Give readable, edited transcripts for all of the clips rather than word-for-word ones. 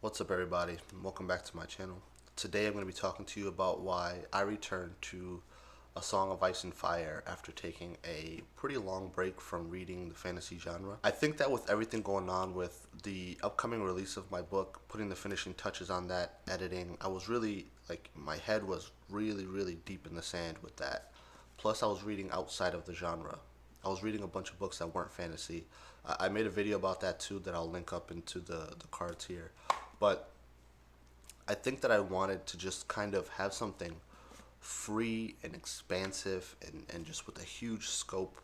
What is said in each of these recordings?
What's up, everybody? Welcome back to my channel. Today I'm going to be talking to you about why I returned to A Song of Ice and Fire after taking a pretty long break from reading the fantasy genre. I think that with everything going on with the upcoming release of my book, putting the finishing touches on that, editing, I was really, my head was really deep in the sand with that. Plus, I was reading outside of the genre. I was reading a bunch of books that weren't fantasy. I made a video about that too that I'll link up into the cards here. But I think that I wanted to just kind of have something free and expansive and just with a huge scope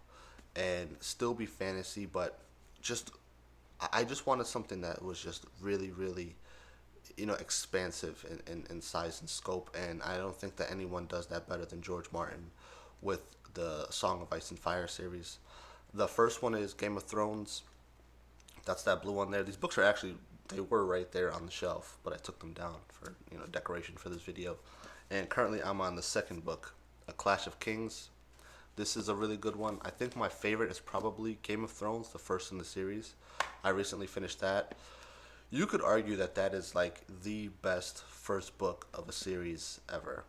and still be fantasy, but just I just wanted something that was just really expansive in size and scope, and I don't think that anyone does that better than George Martin with the Song of Ice and Fire series. The first one is Game of Thrones. That's that blue one there. These books are actually, they were right there on the shelf, but I took them down for decoration for this video. And currently I'm on the second book, A Clash of Kings. This is a really good one. I think my favorite is probably Game of Thrones, the first in the series. I recently finished that. You could argue that that is like the best first book of a series ever.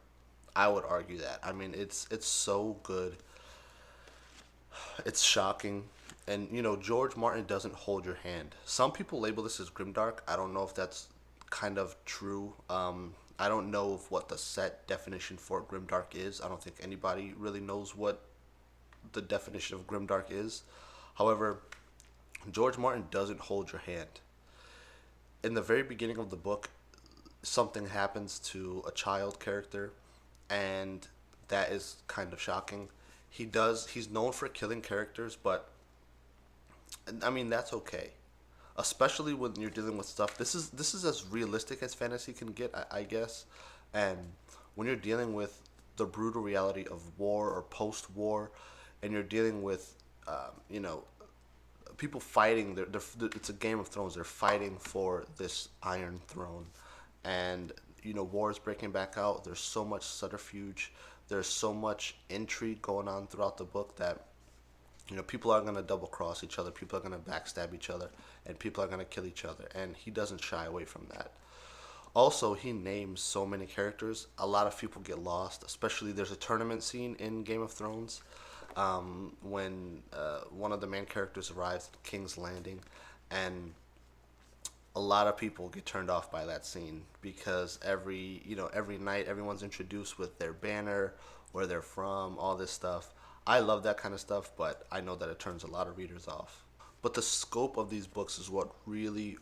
I would argue that. I mean, it's so good. It's shocking. And George Martin doesn't hold your hand. Some people label this as grimdark. I don't know if that's kind of true. I don't know if what the set definition for grimdark is. I don't think anybody really knows what the definition of grimdark is. However, George Martin doesn't hold your hand. In the very beginning of the book, something happens to a child character, and that is kind of shocking. He's known for killing characters, but I mean, that's okay, especially when you're dealing with stuff. This is as realistic as fantasy can get, I guess. And when you're dealing with the brutal reality of war or post-war, and you're dealing with, people fighting. It's a Game of Thrones. They're fighting for this Iron Throne, and war is breaking back out. There's so much subterfuge. There's so much intrigue going on throughout the book that people are going to double cross each other, people are going to backstab each other, and people are going to kill each other, and he doesn't shy away from that. Also, he names so many characters. A lot of people get lost, especially there's a tournament scene in Game of Thrones when one of the main characters arrives at King's Landing, and a lot of people get turned off by that scene because every night everyone's introduced with their banner, where they're from, all this stuff. I love that kind of stuff, but I know that it turns a lot of readers off. But the scope of these books is what really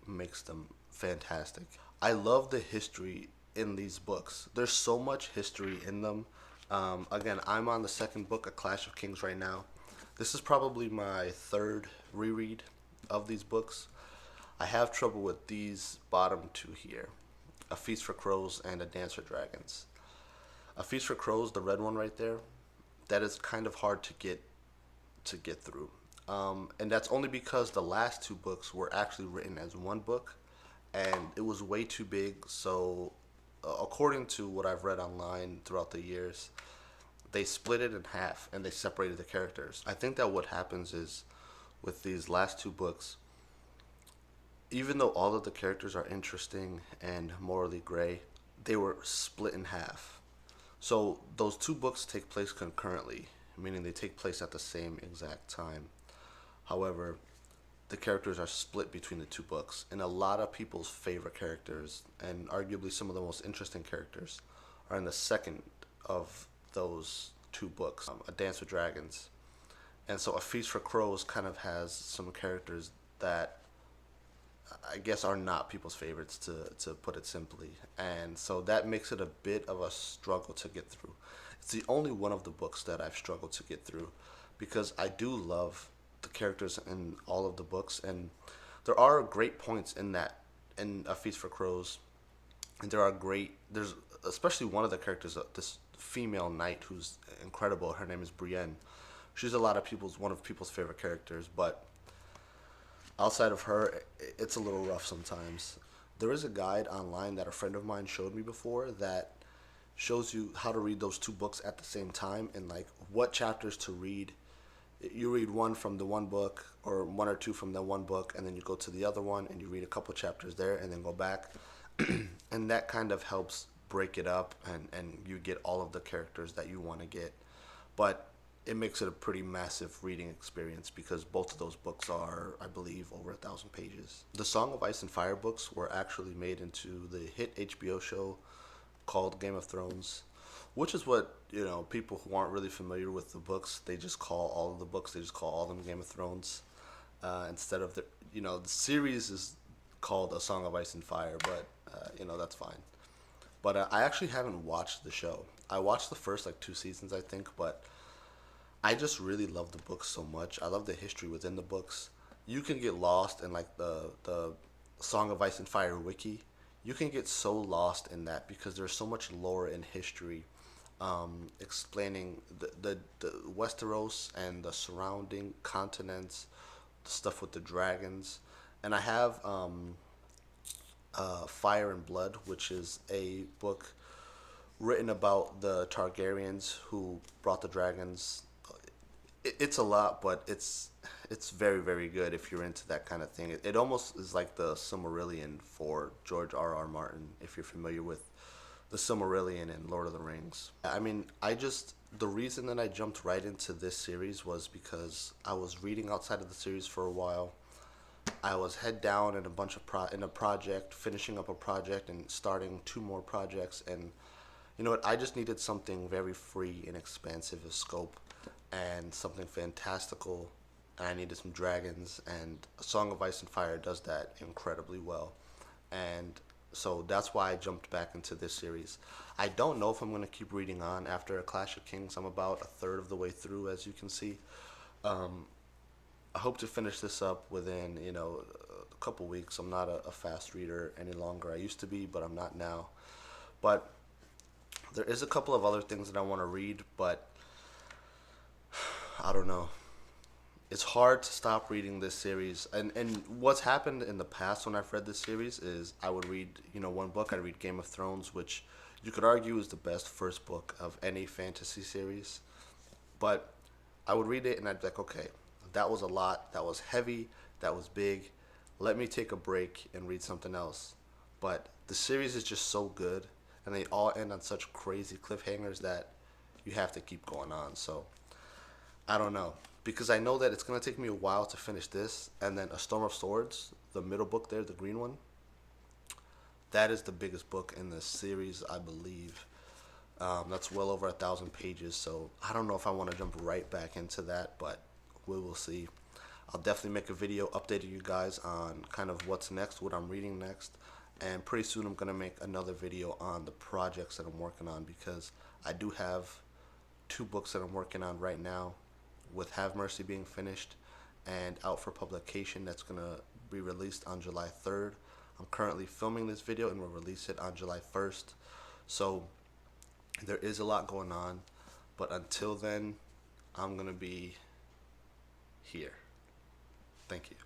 makes them fantastic. I love the history in these books. There's so much history in them. Again, I'm on the second book, A Clash of Kings, right now. This is probably my third reread of these books. I have trouble with these bottom two here, A Feast for Crows and A Dance for Dragons. A Feast for Crows, the red one right there, that is kind of hard to get through, and that's only because the last two books were actually written as one book, and it was way too big. So, according to what I've read online throughout the years, they split it in half and they separated the characters. I think that what happens is with these last two books, even though all of the characters are interesting and morally gray, they were split in half. So those two books take place concurrently, meaning they take place at the same exact time. However, the characters are split between the two books, and a lot of people's favorite characters, and arguably some of the most interesting characters, are in the second of those two books, A Dance with Dragons. And so A Feast for Crows kind of has some characters that I guess are not people's favorites, to put it simply. And so that makes it a bit of a struggle to get through. It's the only one of the books that I've struggled to get through because I do love the characters in all of the books, and there are great points in A Feast for Crows, and there's especially one of the characters, this female knight who's incredible. Her name is Brienne. She's one of people's favorite characters, but outside of her, it's a little rough sometimes. There is a guide online that a friend of mine showed me before that shows you how to read those two books at the same time, and like what chapters to read you read one from the one book or one or two from the one book, and then you go to the other one and you read a couple chapters there and then go back. And that kind of helps break it up, and you get all of the characters that you want to get. But it makes it a pretty massive reading experience because both of those books are, I believe, over 1,000 pages. The Song of Ice and Fire books were actually made into the hit HBO show called Game of Thrones, which is what, people who aren't really familiar with the books, they just call all of the books, they just call all of them Game of Thrones, instead of the series is called A Song of Ice and Fire, but that's fine. But I actually haven't watched the show. I watched the first like 2 seasons, I think, but I just really love the books so much. I love the history within the books. You can get lost in like the Song of Ice and Fire wiki. You can get so lost in that because there's so much lore and history, explaining the Westeros and the surrounding continents, the stuff with the dragons. And I have Fire and Blood, which is a book written about the Targaryens who brought the dragons. It's a lot, but it's very, very good if you're into that kind of thing. It almost is like the Silmarillion for George R.R. Martin, if you're familiar with the Silmarillion and Lord of the Rings. I mean, the reason that I jumped right into this series was because I was reading outside of the series for a while. I was head down in in a project, finishing up a project and starting two more projects, and you know what? I just needed something very free and expansive of scope, and something fantastical. And I needed some dragons, and A Song of Ice and Fire does that incredibly well. And so that's why I jumped back into this series. I don't know if I'm going to keep reading on after A Clash of Kings. I'm about a third of the way through, as you can see. Um, I hope to finish this up within, a couple weeks. I'm not a fast reader any longer. I used to be, but I'm not now. But there is a couple of other things that I want to read, but I don't know. It's hard to stop reading this series. And what's happened in the past when I've read this series is I would read, one book. I'd read Game of Thrones, which you could argue is the best first book of any fantasy series. But I would read it and I'd be like, okay, that was a lot. That was heavy. That was big. Let me take a break and read something else. But the series is just so good, and they all end on such crazy cliffhangers that you have to keep going on. So I don't know, because I know that it's gonna take me a while to finish this, and then A Storm of Swords, the middle book there, the green one. That is the biggest book in the series, I believe. That's well over 1,000 pages, so I don't know if I want to jump right back into that, but we will see. I'll definitely make a video updating you guys on kind of what's next, what I'm reading next, and pretty soon I'm gonna make another video on the projects that I'm working on, because I do have two books that I'm working on right now, with Have Mercy being finished and out for publication. That's going to be released on July 3rd. I'm currently filming this video and we'll release it on July 1st. So there is a lot going on, but until then, I'm going to be here. Thank you.